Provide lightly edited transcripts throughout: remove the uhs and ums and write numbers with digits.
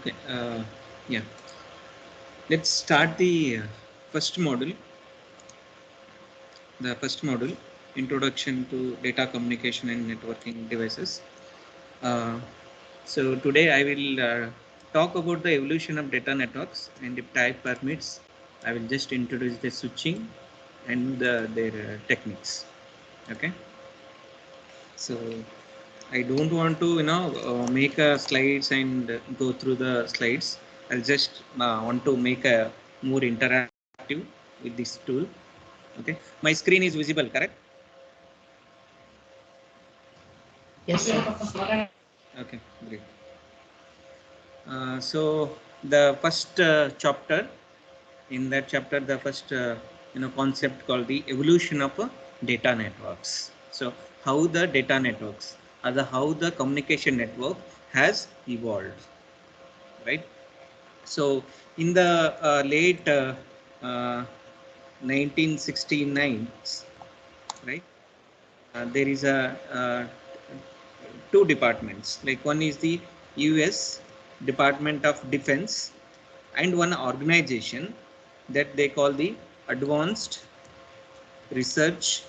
Okay, yeah. Let's start the first module. The first module, Introduction to Data Communication and Networking Devices. So today I will talk about the evolution of data networks, and if time permits, I will just introduce the switching and their techniques. Okay. So I don't want to make slides and go through the slides. I'll just want to make a more interactive with this tool. Okay, my screen is visible, correct? Yes, sir. Okay, great. So the first chapter, in that chapter, the first concept called the evolution of data networks. So how the data networks or how the communication network has evolved, right? So in the late 1969s, right? There is a two departments. Like one is the U.S. Department of Defense, and one organization that they call the Advanced Research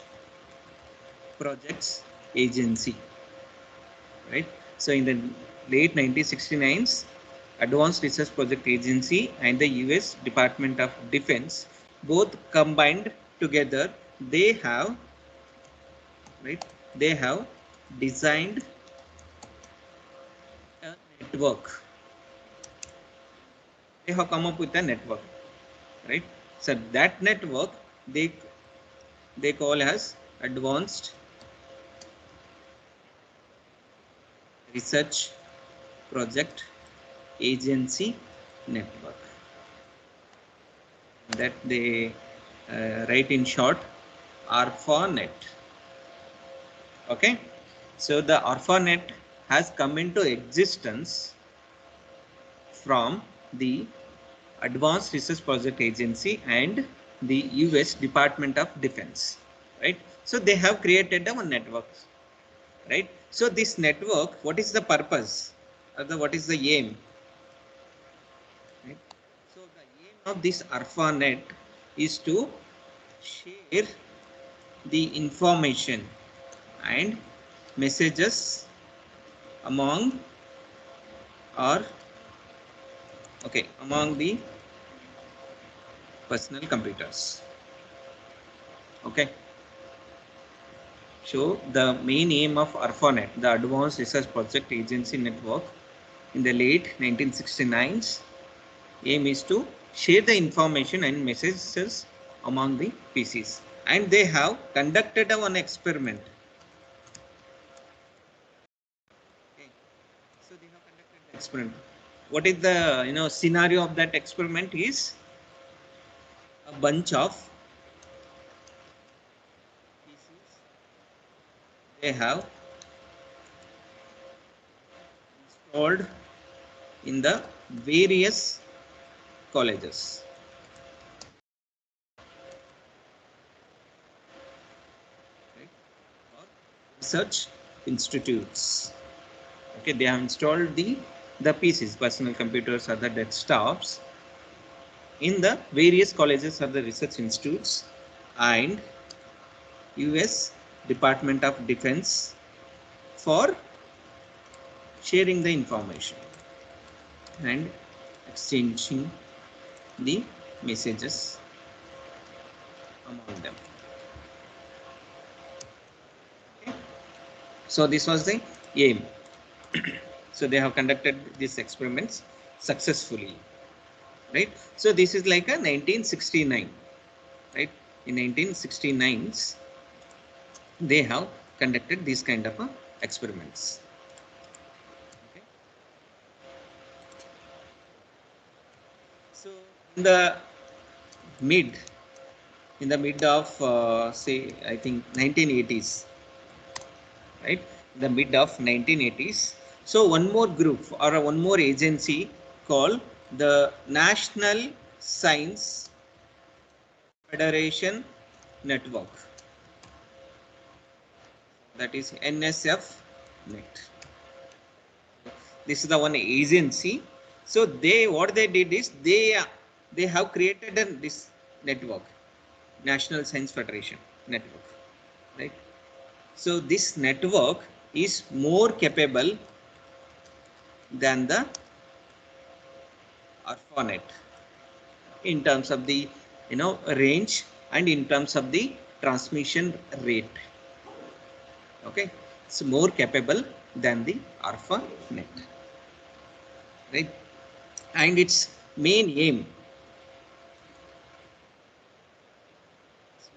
Projects Agency, right? So in the late 1969s, Advanced Research Project Agency and the US Department of Defense both combined together, they have, right, they have designed a network. They have come up with a network, right? So that network they call as Advanced Research Project Agency Network, that they write in short ARPANET. Okay, so the ARPANET has come into existence from the Advanced Research Project Agency and the US Department of Defense, right? So they have created one network, right? So this network, what is the purpose, or what is the aim? Right? So the aim of this ARPANET is to share the information and messages among or among the personal computers. Okay. So the main aim of ARPANET, the Advanced Research Project Agency Network, in the late 1969s, aim is to share the information and messages among the PCs. And they have conducted one experiment. Okay. So they have conducted the experiment. What is the scenario of that experiment is a bunch of PCs. They have installed in the various colleges. Right? Or research institutes. Okay, they have installed the PCs, personal computers or the desktops, in the various colleges or the research institutes and US Department of Defense for sharing the information and exchanging the messages among them. Okay. So this was the aim. So they have conducted these experiments successfully, right? So this is like a 1969, right? In 1969s, they have conducted these kind of experiments. Okay. So in the mid of say I think 1980s, right? The mid of 1980s. So one more group or one more agency called the National Science Federation Network, that is NSF Net. This is the one agency So what they did is they have created this network, National Science Federation network, right? So this network is more capable than the ARPANET in terms of the range and in terms of the transmission rate. Okay, it's more capable than the ARPANET, right? And its main aim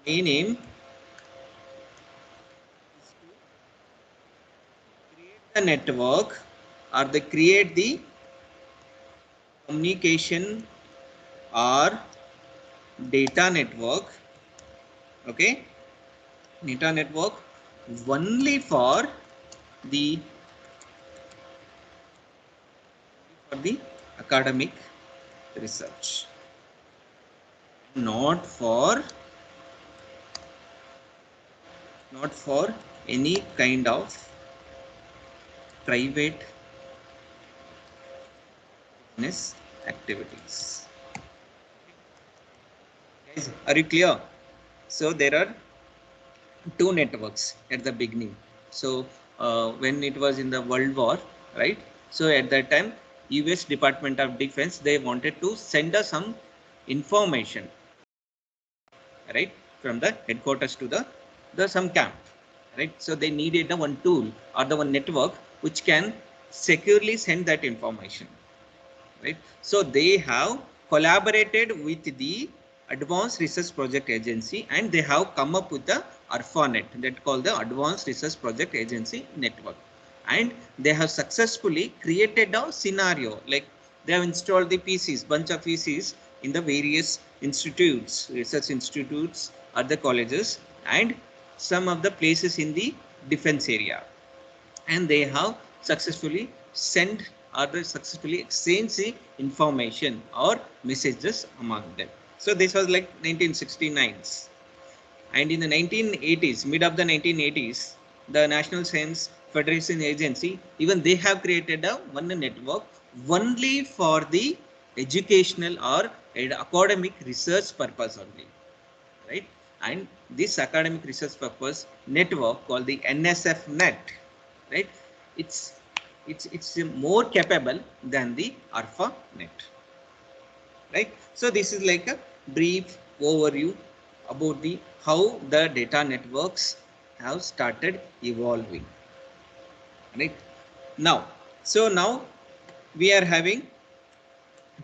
is to create the network, or they create the communication or data network. Okay, data network only for the academic research, not for any kind of private business activities. Guys, are you clear? So there are two networks at the beginning. So when it was in the World War, right? So at that time, US Department of Defense, they wanted to send us some information, right, from the headquarters to the some camp, right? So they needed the one tool or the one network which can securely send that information, right? So they have collaborated with the Advanced Research Project Agency, and they have come up with the ARPANET, that called the Advanced Research Project Agency Network. And they have successfully created a scenario, like they have installed the PCs, bunch of PCs in the various institutes, research institutes at the colleges, and some of the places in the defense area. And they have successfully sent or they successfully exchanged the information or messages among them. So this was like 1969s. And in the 1980s, mid of the 1980s, the National Science Federation Agency, even they have created a one network only for the educational or academic research purpose only, right? And this academic research purpose network called the NSF net, right? It's more capable than the ARPANET, right? So this is like a brief overview about the how the data networks have started evolving, right? Now, so now we are having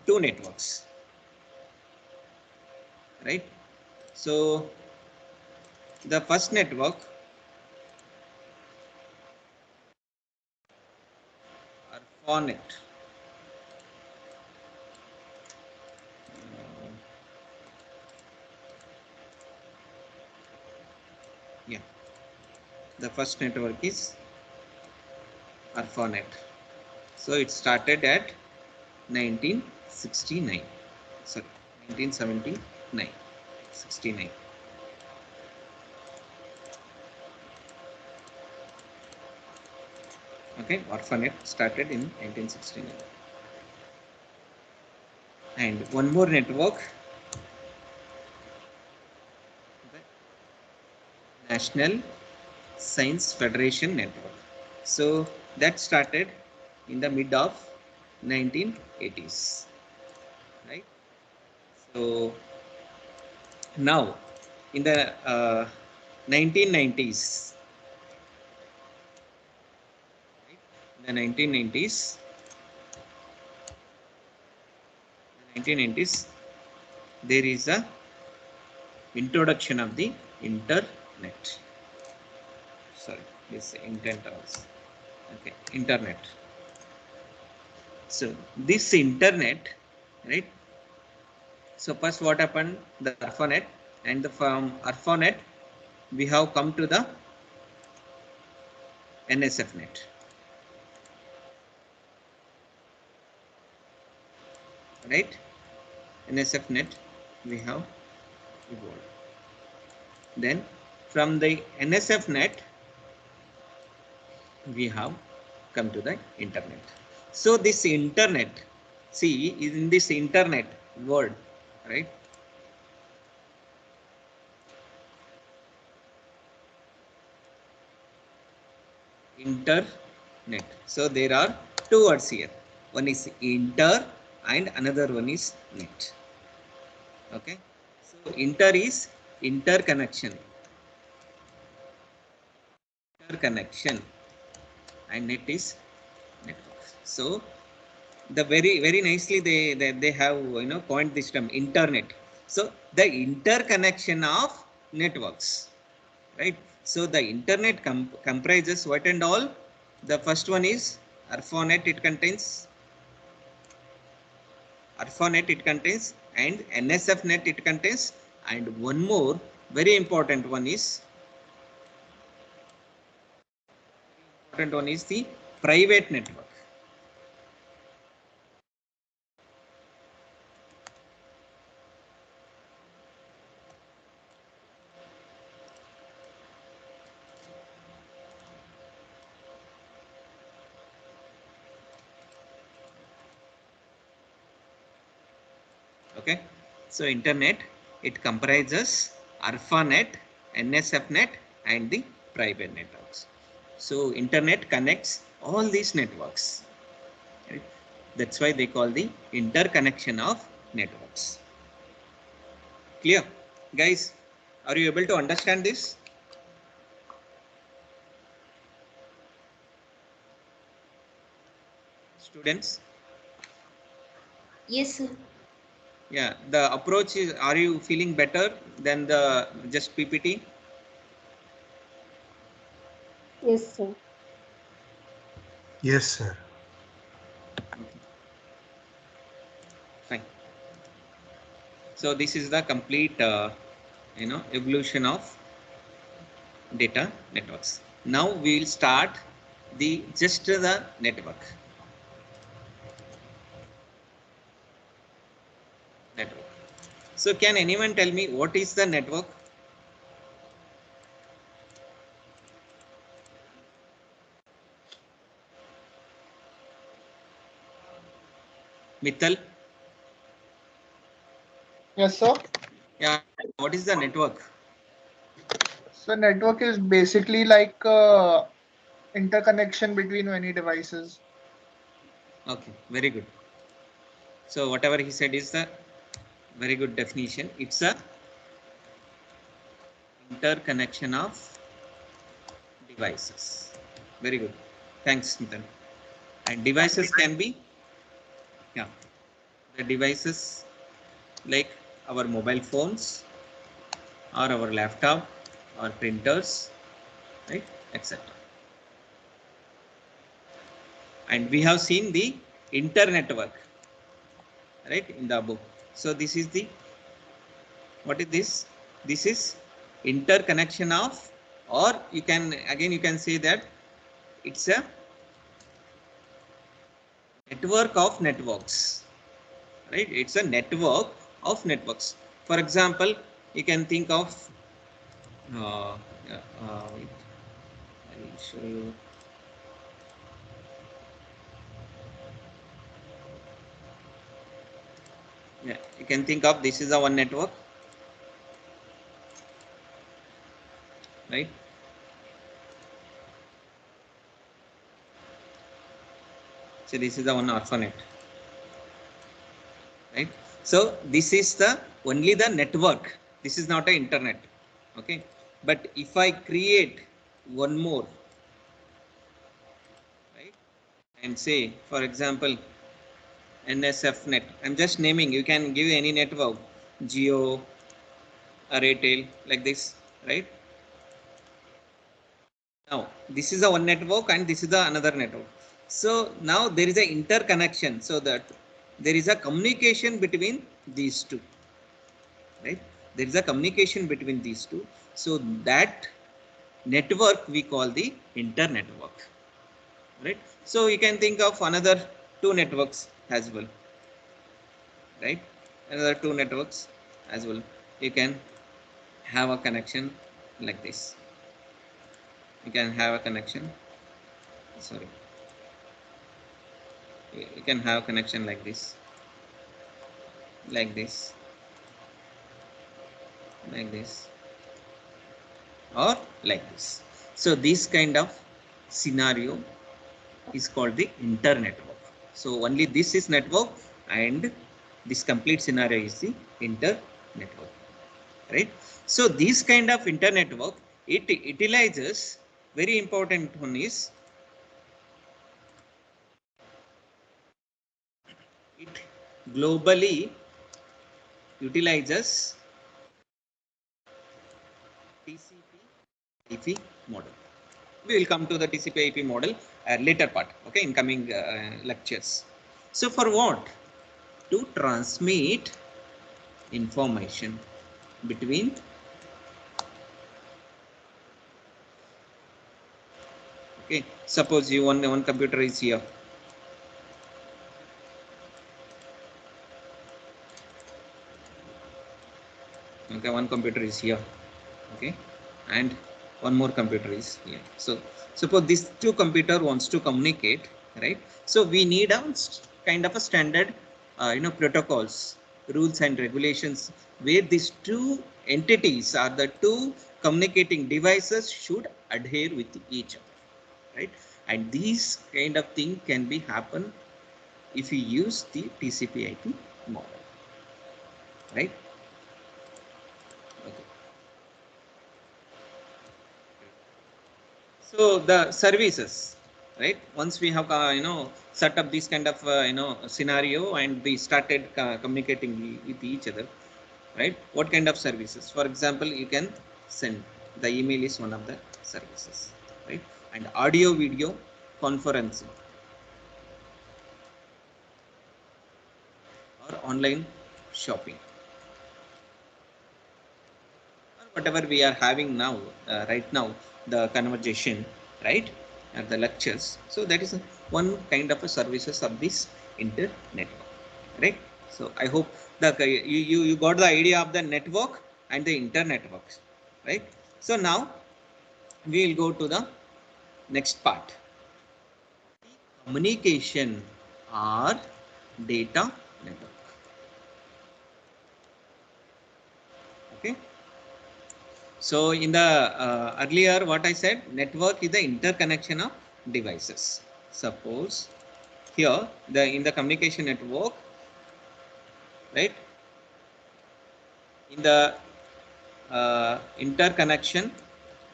two networks, right? So the first network, ARPANET. Yeah, the first network is ARPANET. So it started at 1969. Sorry, 1979. 69. Okay, ARPANET started in 1969. And one more network, the National Science Federation Network. So that started in the mid of 1980s, right? So now in the 1990s, right? In the 1990s, there is a introduction of the internet. Sorry, this internet. Okay, internet. So this internet, right? So first what happened? The ARPANET, and from ARPANET we have come to the NSF net, right? NSF net we have evolved. Then from the NSF net we have come to the internet. So this internet, see in this internet word, right? Internet. So there are two words here. One is inter and another one is net. Okay. So inter is interconnection. Interconnection and net is network. So the very nicely they have coined this term internet. So the interconnection of networks, right? So the internet comprises what and all? The first one is ARPANET. It contains ARPANET. It contains and NSFNet. It contains, and one more very important one is the private network. Okay, so internet, it comprises ARPANET, NSFNet and the private networks. So internet connects all these networks, right? That's why they call the interconnection of networks. Clear, guys? Are you able to understand this? Students? Yes, sir. Yeah, the approach is, are you feeling better than the just PPT? Yes, sir. Yes, sir. Okay. Fine. So this is the complete evolution of data networks. Now we will start just the network. So can anyone tell me what is the network? Mithal? Yes, sir. Yeah, what is the network? So network is basically like interconnection between many devices. Okay, very good. So whatever he said is the very good definition. It's a interconnection of devices. Very good. Thanks, Mithal. And devices can be, yeah, the devices like our mobile phones or our laptop or printers, right, etc. And we have seen the internetwork, right, in the above. So this is the, what is this? This is interconnection of, or you can say that it's a network of networks, right? It's a network of networks. For example, you can think of wait, I will show you. Yeah, you can think of this is a one network, right? So this is the one ARPANET, right? So this is the only the network. This is not an internet, okay? But if I create one more, right, and say, for example, NSFNet. I'm just naming. You can give any network, Geo, Airtel, like this, right? Now this is the one network and this is the another network. So now there is an interconnection, so that there is a communication between these two, right? There is a communication between these two. So that network we call the internetwork, right? So you can think of another two networks as well, right? Another two networks as well. You can have a connection like this. You can have a connection, sorry, you can have a connection like this, like this, like this, or like this. So this kind of scenario is called the internetwork. So only this is network, and this complete scenario is the internetwork, right? So this kind of internetwork, it utilizes, very important one is, it globally utilizes TCP/IP model. We will come to the TCP/IP model later part, okay, in coming lectures. So for what? To transmit information between, okay, suppose you one computer is here, okay, one computer is here, okay, and one more computer is here. So suppose these two computer wants to communicate, right? So we need a kind of a standard protocols, rules and regulations, where these two entities or the two communicating devices should adhere with each other, right? And these kind of thing can be happen if you use the TCP/IP model, right? Okay. So the services, right? Once we have set up this kind of scenario, and we started communicating with each other, right? What kind of services? For example, you can send, the email is one of the services, right? And audio video conferencing or online shopping, or whatever we are having now, right now, the conversation, right, and the lectures. So that is one kind of a services of this internet, right? So I hope that you got the idea of the network and the internet works, right? So now we will go to the next part, communication or data network, okay. So in the earlier what I said, network is the interconnection of devices. Suppose here in the communication network, right, in the interconnection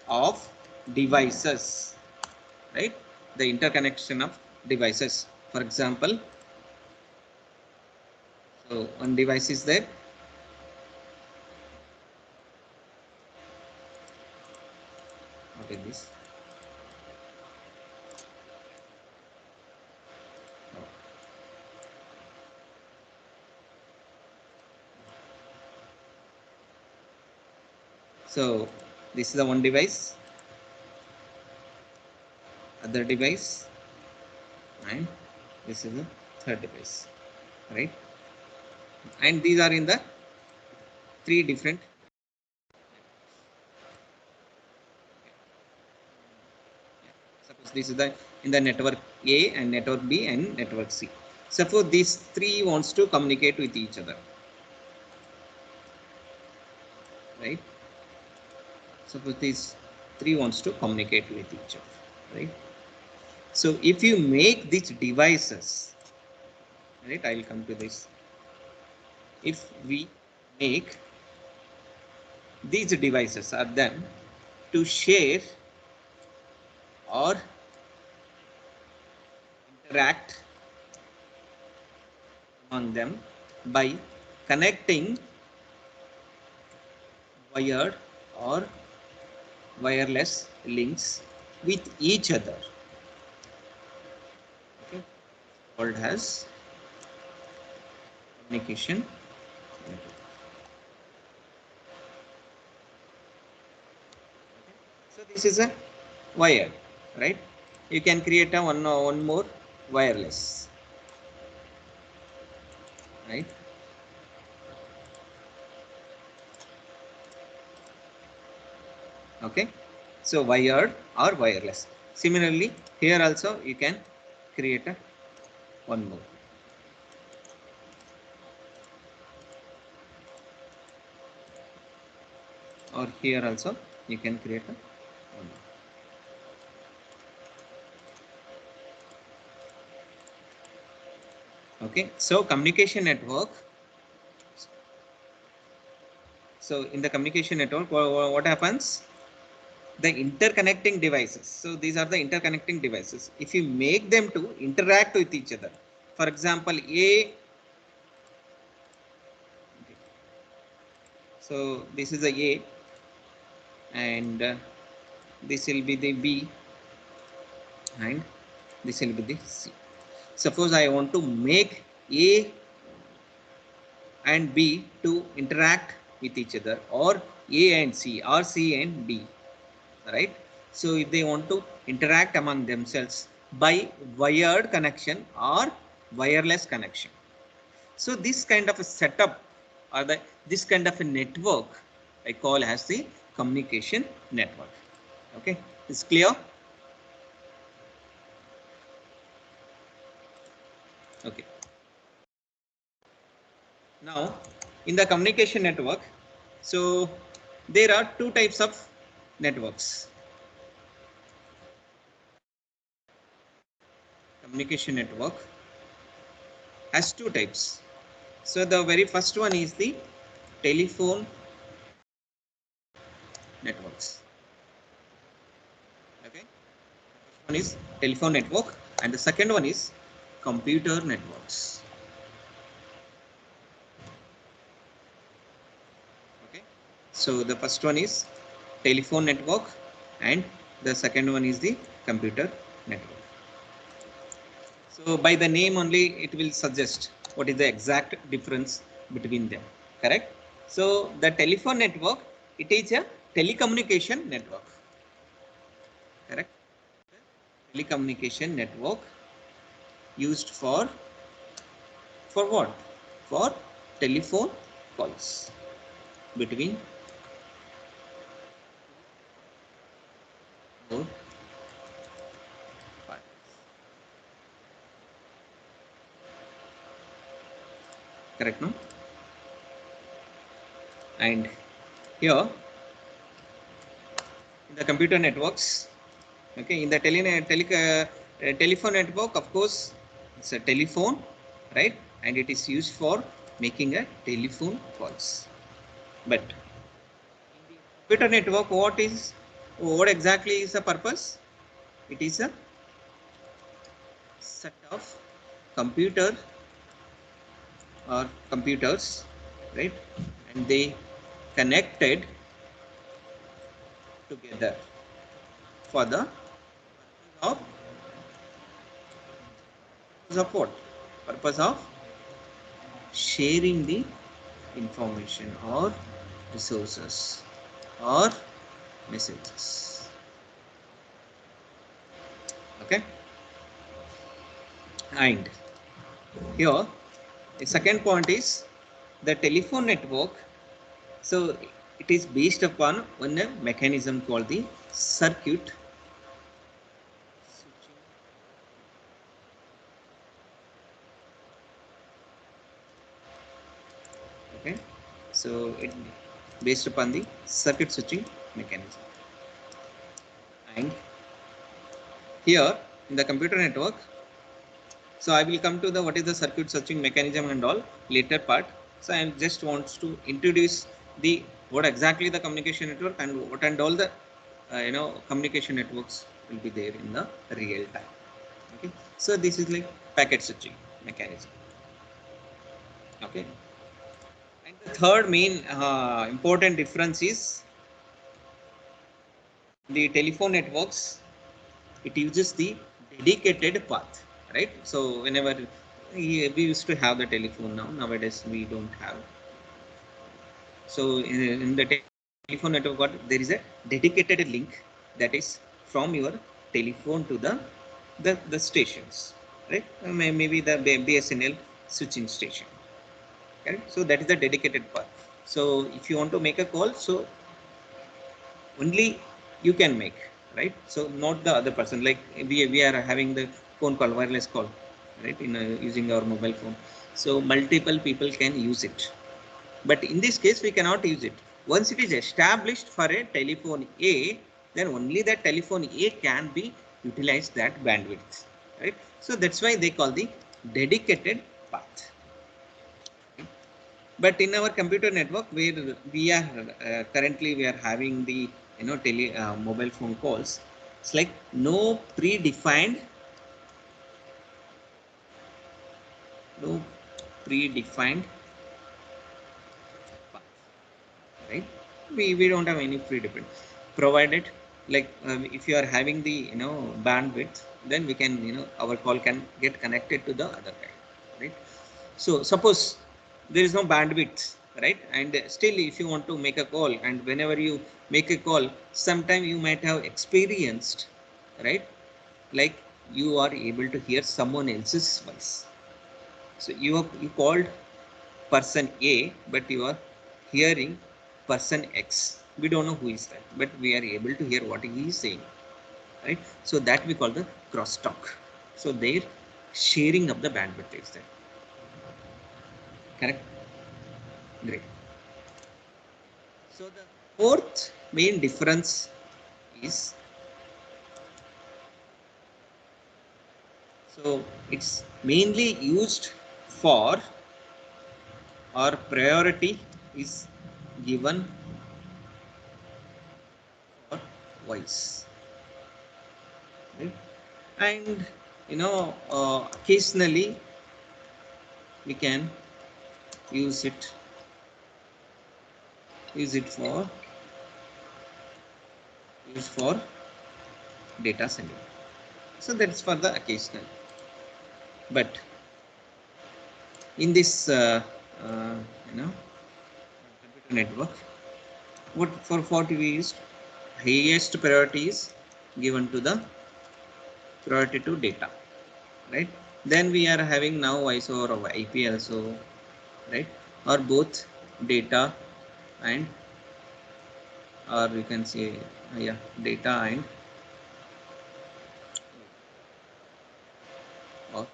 of devices, right, the interconnection of devices. For example, so one device is there. What is this? So this is the one device, other device, and this is the third device, right? And these are in the three different. Suppose this is the in the network A and network B and network C. Suppose these three wants to communicate with each other, right? Suppose these three wants to communicate with each other, right? So if you make these devices, right, I will come to this. If we make these devices are them to share or interact among them by connecting wired or wireless links with each other, okay, called as communication network. So this is a wired, right? You can create a one more wireless, right? Okay, so wired or wireless. Similarly, here also you can create a one more. or here also you can create a one. Okay, so communication network. So in the communication network, what happens? The interconnecting devices. So these are the interconnecting devices. If you make them to interact with each other, for example, A. So this is a A, and this will be the B, and this will be the C. Suppose I want to make A and B to interact with each other, or A and C, or C and D, right? So if they want to interact among themselves by wired connection or wireless connection. So this kind of a setup, or this kind of a network, I call as the communication network. Okay, it's clear? Okay. Now, in the communication network, so there are two types of networks. Communication network has two types. So the very first one is the telephone networks. Okay, one is telephone network, and the second one is computer networks. Okay, so the first one is telephone network, and the second one is the computer network. So by the name only, it will suggest what is the exact difference between them. Correct? So the telephone network, it is a telecommunication network. Correct? Telecommunication network used for what? For telephone calls between both parties. Correct, no? And here in the computer networks, okay, in the telephone network, of course, it's a telephone, right? And it is used for making a telephone calls. But in the computer network, what exactly is the purpose? It is a set of computer or computers, right? And they connected together for the purpose of what? Purpose of sharing the information or resources or messages. Okay, and here the second point is the telephone network. So it is based upon one mechanism called the circuit switching. Okay, so it based upon the circuit switching mechanism. And here in the computer network, so I will come to the what is the circuit switching mechanism and all later part. So I just wants to introduce the what exactly the communication network and what and all the communication networks will be there in the real time. Okay, so this is like packet switching mechanism. Okay, and the third main important difference is the telephone networks. It uses the dedicated path, right? So whenever we used to have the telephone, nowadays we don't have. So in the telephone network, there is a dedicated link that is from your telephone to the stations, right? Maybe the BSNL switching station. Okay? So that is the dedicated path. So if you want to make a call, so only you can make, right? So not the other person. Like we are having the phone call, wireless call, right? In using our mobile phone. So multiple people can use it. But in this case, we cannot use it. Once it is established for a telephone A, then only that telephone A can be utilized that bandwidth, right? So that's why they call the dedicated path. But in our computer network, where we are currently we are having the mobile phone calls, it's like no predefined path, right? We don't have any predefined, provided like if you are having the bandwidth, then we can our call can get connected to the other guy, right? So suppose there is no bandwidth, right? And still if you want to make a call, and whenever you make a call, sometime you might have experienced, right, like you are able to hear someone else's voice. So you called person A, but you are hearing person X. We don't know who is that, but we are able to hear what he is saying, right? So that we call the crosstalk. So there, sharing of the bandwidth is there. Correct? Great. So the fourth main difference is, so it's mainly used for, or priority is given for voice, right? And occasionally we can use it for data sending. So that's for the occasional. But in this computer network, what we used, highest priority is given to the priority to data, right? Then we are having now voice over IP also, right? Or both data and, or we can say data and, or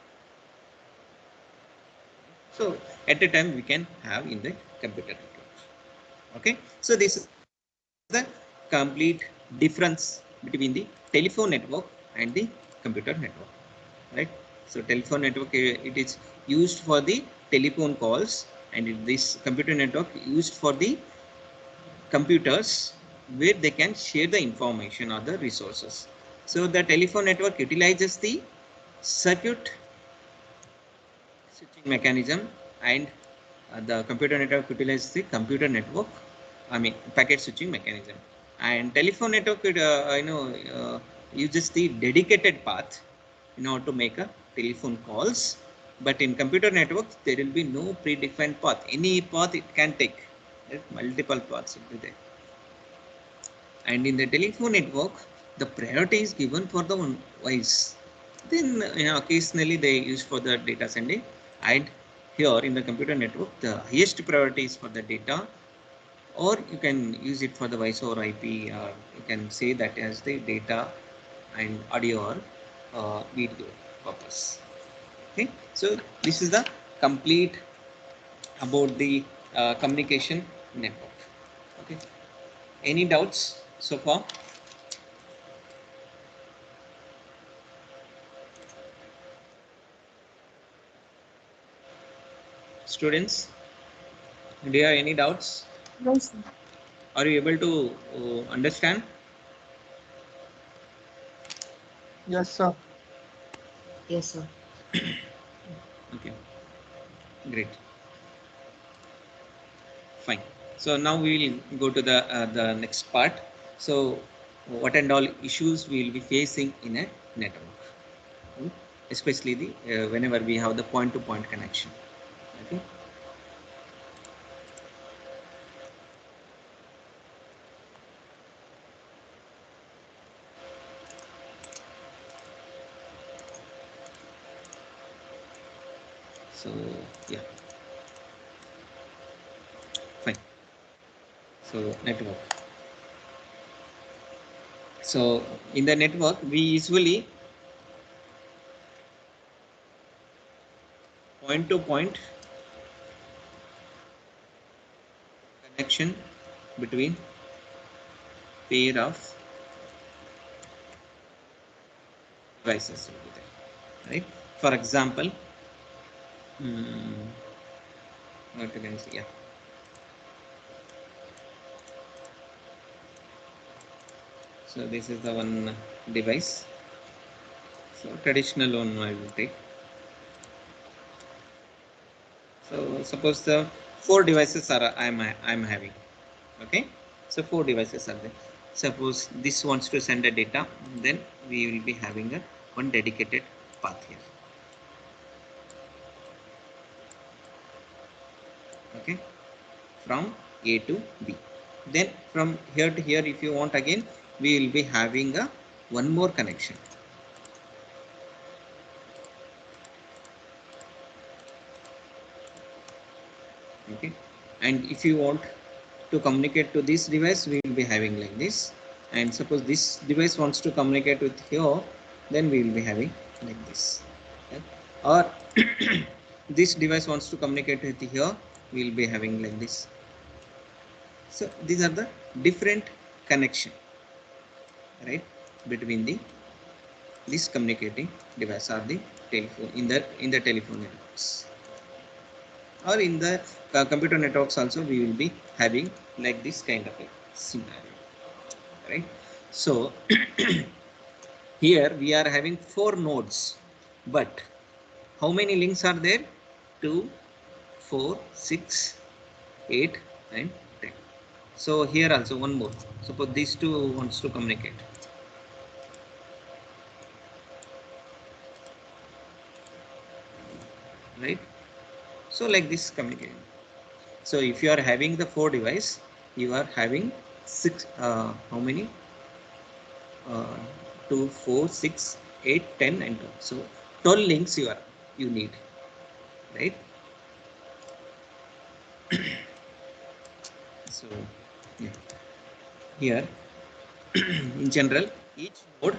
so at a time we can have in the computer network. Okay, so this is the complete difference between the telephone network and the computer network, right? So telephone network, it is used for the telephone calls, and this computer network used for the computers where they can share the information or the resources. So the telephone network utilizes the circuit switching mechanism, and the computer network utilizes the computer network, packet switching mechanism. And telephone network uses the dedicated path in order to make a telephone calls. But in computer networks, there will be no predefined path. Any path it can take, right? Multiple paths will be there. And in the telephone network, the priority is given for the one voice. Then occasionally they use for the data sending. And here in the computer network, the highest priority is for the data, or you can use it for the voice over IP, or you can say that as the data and audio or video purpose. Okay, so this is the complete about the communication network. Okay, any doubts so far? Students, do you have any doubts? No, sir. Are you able to understand? Yes, sir. Yes, sir. Okay, great, fine. So now we will go to the next part. So what and all issues we will be facing in a network, especially the whenever we have the point-to-point connection. Okay. So yeah, fine. So network. So in the network, we usually point-to-point connection between pair of devices will be there, right? For example, what can I say? Yeah. So this is the one device. So traditional one I will take. So suppose the 4 devices are I'm having. Okay. So 4 devices are there. Suppose this wants to send a data, then we will be having a one dedicated path here. Okay, from A to B. Then from here to here, if you want again, we will be having a one more connection. Okay, and if you want to communicate to this device, we will be having like this. And suppose this device wants to communicate with here, then we will be having like this. Okay? Or this device wants to communicate with here, we will be having like this. So these are the different connection, right, between the this communicating device or the telephone in the telephone networks, or in the computer networks also we will be having like this kind of a scenario, right? So here we are having 4 nodes, but how many links are there? 2, 4, 6, 8 and 10. So here also one more. Suppose these two wants to communicate, right? So like this communication. So if you are having the 4 device, you are having 6, how many? 2, 4, 6, 8, 10 and 12. So 12 links you need, right? So yeah. Here in general, each node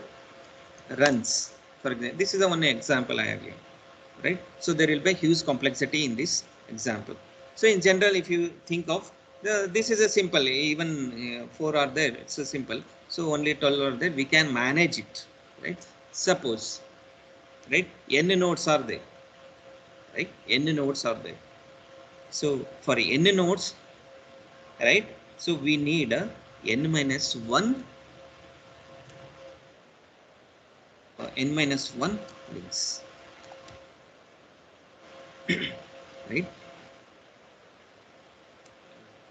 runs. For example, this is the one example I have here, right? So there will be huge complexity in this example. So in general, if you think of this is a simple, even 4 are there, it's a simple. So only 12 are there, we can manage it, right? Suppose, right, n nodes are there, right? N nodes are there. So for n nodes, right? So we need a n minus 1 links, right?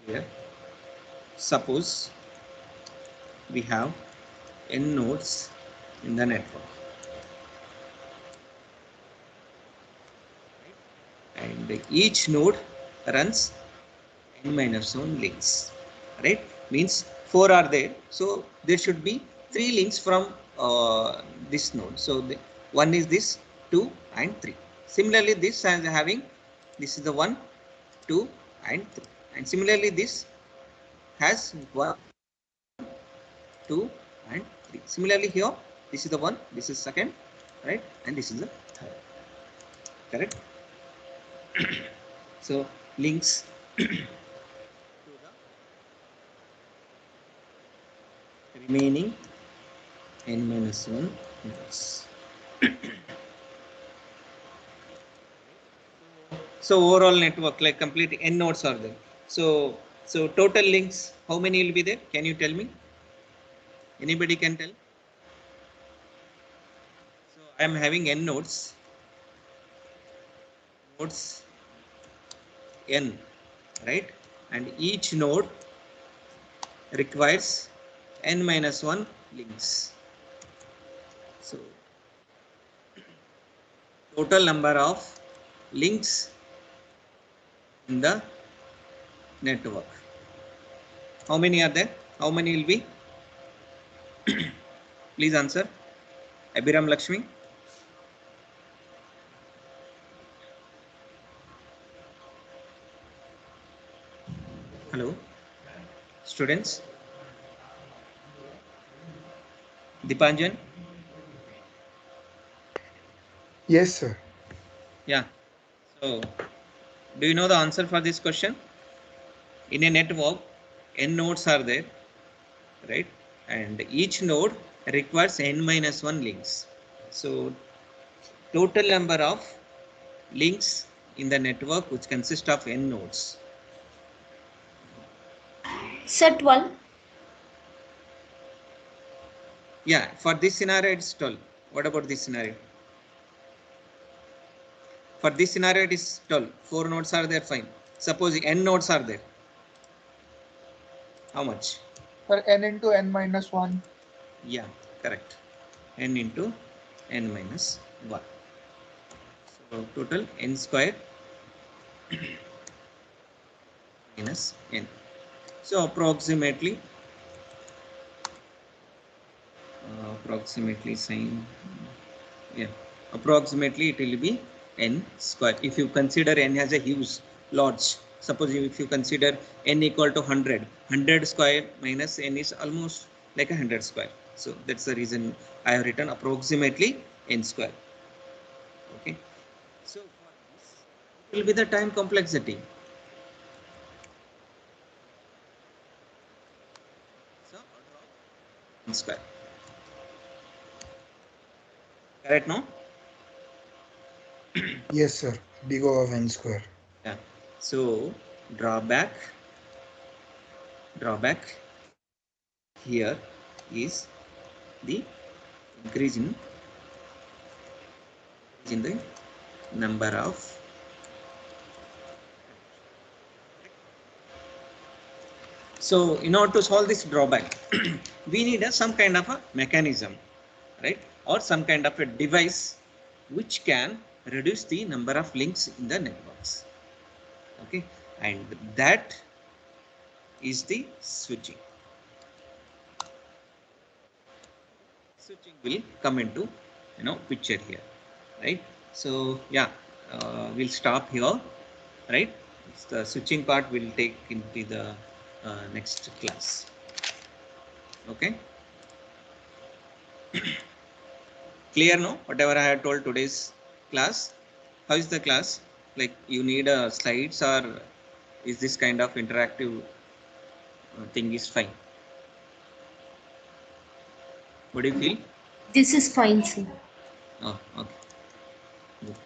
Here, suppose we have n nodes in the network, and each node runs n minus 1 links, right? Means 4 are there, so there should be 3 links from this node. So one is this, 2 and 3. Similarly, this is having, this is the 1, 2 and 3, and similarly this has 1, 2 and 3. Similarly here, this is the 1, this is second, right, and this is the third, correct? So links to the remaining n minus 1 nodes. So overall network, like complete n nodes are there. So total links, how many will be there? Can you tell me? Anybody can tell? So I am having n nodes n, right? And each node requires n minus 1 links. So total number of links in the network, how many are there? How many will be? Please answer. Abhiram Lakshmi. Hello, students. Dipanjan. Yes, sir. Yeah. So, do you know the answer for this question? In a network, n nodes are there, right? And each node requires n minus 1 links. So total number of links in the network which consist of n nodes. Sir, 12. Yeah, for this scenario it's 12. What about this scenario? For this scenario it is 12. 4 nodes are there, fine. Suppose n nodes are there. How much? For n into n minus 1. Yeah, correct. N into n minus 1. So total n square minus n. So approximately sign, yeah, approximately it will be n square. If you consider n as a huge, large, suppose if you consider n equal to 100 square minus n is almost like 100 square. So that's the reason I have written approximately n square. Okay. So for this, it will be the time complexity. So order of n square. Correct, no? Yes, sir. Big O of n square. Yeah. So drawback here is the increase in the number of so in order to solve this drawback we need some kind of a mechanism, right, or some kind of a device which can reduce the number of links in the networks. Okay, and that is the switching. Switching will come into picture here, right? So yeah, we'll stop here, right? It's the switching part we'll take into the next class. Okay, clear, no? Whatever I had told today's class. How is the class? Like you need slides, or is this kind of interactive thing is fine? What do you feel? This is fine, sir. Oh, okay. Good.